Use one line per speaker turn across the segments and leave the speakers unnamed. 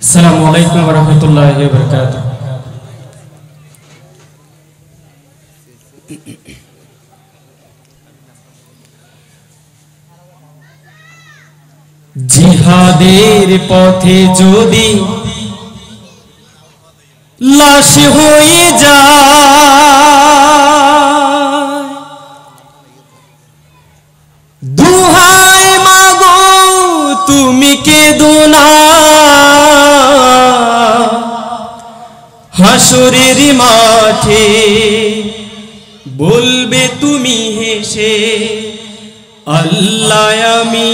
अस्सलामु अलैकुम वरहमतुल्लाहि वबरकातुहू। जिहादेर पथे जोदी लाश हये যায়, दुहाय मागो तुमी केदो ना, हाशरेर माठे बोलबे तुमी हेसे अल्लाह आमी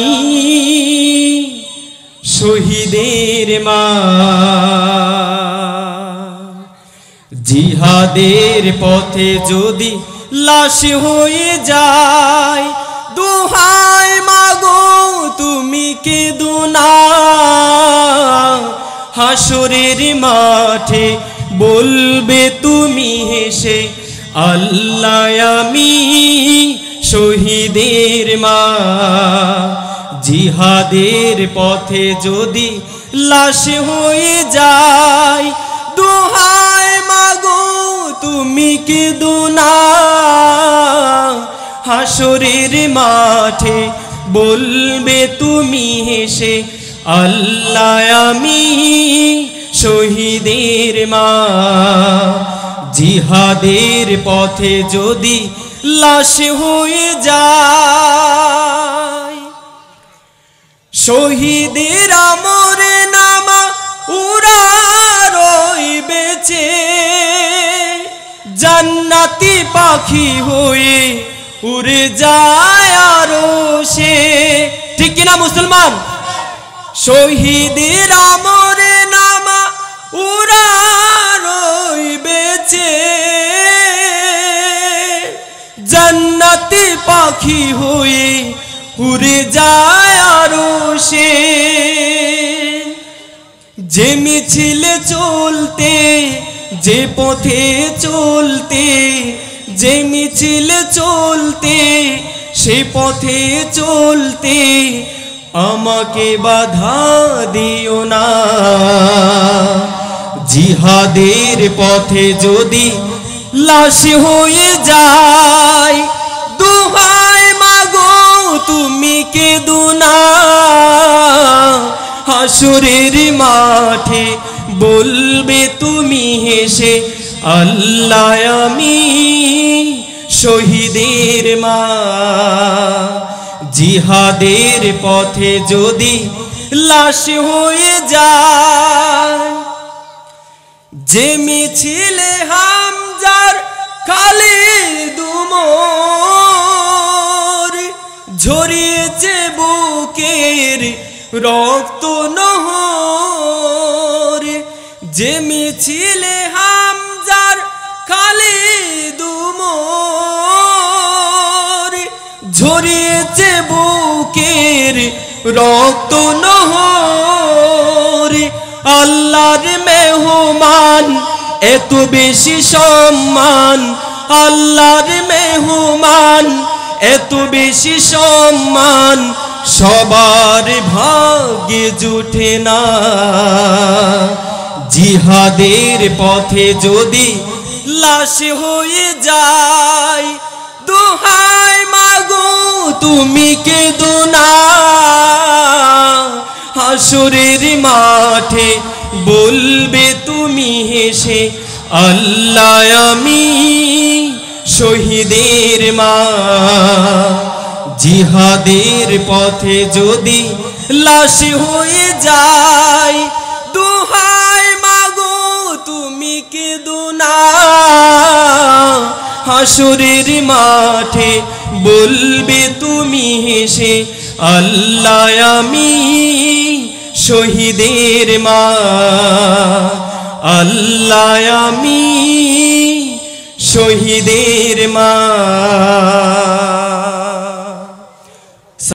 शहीदेर मा। जिहादेर पथे जोदी लाश हये যায়, दुहाय मागो तुमी केदो ना, हाशरेर माठे बोलबे तुमी हेसे अल्लाह आमी शहीदेर मा। जिहादेर पथे जोदी लाश हये যায়, दुहाय मागो तुमी केदो ना, हाशरेर माठे बोलबे तुमी हेसे अल्लाह आमी शहीदेर मा। जिहादेर पथे जोदी लाश हये যায়, शहीदेरा मोरे नामा उरा रइबे बेचे, জান্নাতি পাখি হয়ে উড়ে যায় আরশে। ঠিক কিনা মুসলমান? শহীদের আমরে নামা উড়া রইবেছে, জান্নাতি পাখি হয়ে উড়ে যায় আরশে। যে মিছিলে চলতে, যে পথে চলতে, যে মিছিলে চলতে, সে পথে চলতে আমাকে বাধা দিও না। জিহাদের পথে যদি লাশ হয়ে যায়, দোহাই মাগো তুমি কেঁদো না। হাসরের মাঠে বলবে তুমি হেসে আল্লাহ আমি শহীদের মা। জিহাদের পথে যদি লাশ হয়ে যায়, যে মিছিলে হামজার খালিদ উমর ঝরিয়েছে বুকের রক্ত নহর, যে মিছিলে হামজার খালিদ উমর ঝরিয়েছে বুকের রক্ত নহর। আল্লাহর মেহমান এত বেশি সম্মান, আল্লাহর মেহমান এত বেশি সম্মান সবার ভাগ্যে জুটে না। জিহাদের পথে যদি লাশ হয়ে যায়, দোহাই মাগো তুমি কেঁদো না। হাসরের মাঠে বলবে তুমি হেসে আল্লাহ আমি শহীদের মা। জিহাদের পথে যদি লাশ হয়ে যায়, দোহাই মাগো তুমি কেঁদো না। হাসরের মাঠে বলবে তুমি হেসে আল্লাহ আমি শহীদের মা। আল্লাহ আমি শহীদের মা।